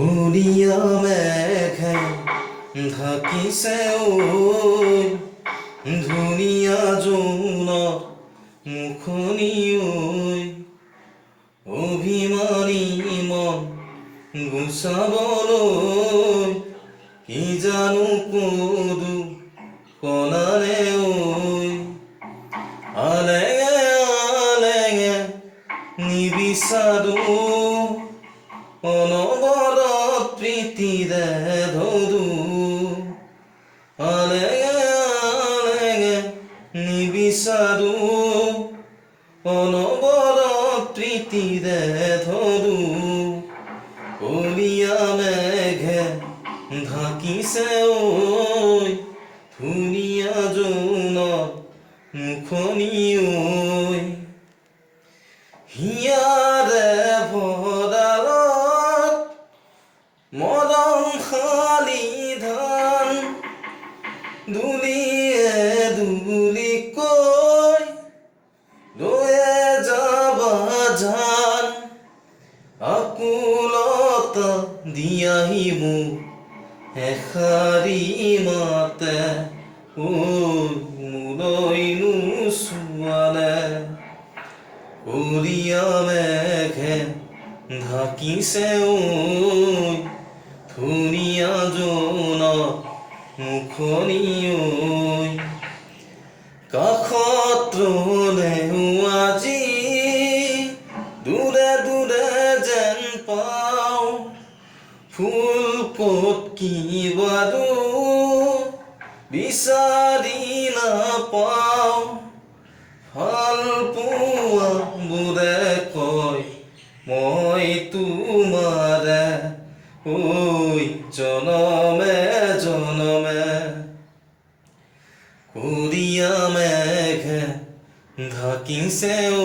কুলিয়া মেঘে ঢাকিছে ঐ ধুনীয়া যৌনত মুখনি ঐ অভিমানী মন গুচাবলৈ কি জানো কোদো কণাৰে ঐ আলেঙে আলেঙে নিবিচাৰো অনবৰত প্ৰীতিৰে ধৰো আলেঙে আলেঙে নিবিচাৰো অনবৰত প্ৰীতিৰে ধৰো কলীয়া মেঘে ঢাকিছে ঐ ধুনীয়া যৌনত মুখনি ঐ হিয়াৰে ভঁৰালত মৰম শালি ধান দুলিয়ে দুলিকৈ ৰয়ে যাবা জান আকুলতা দিয়াহি মোক এষাৰি মাতে ঐ মোলৈ নোচোৱালে কুলিয়া মেঘে ঢাকিছে ঐ ধুনীয়া যৌনত মুখনি ঐ কাষত ৰলেও আজি দূৰে দূৰে যেন পাওঁ ফুল ক'ত কি বাৰু বিচাৰি নাপাওঁ ভাল পোৱা বোৰে কয় মই তোমাৰে ঐ জনমে জনমে কুলিয়া মেঘে ঢাকিছে ঐ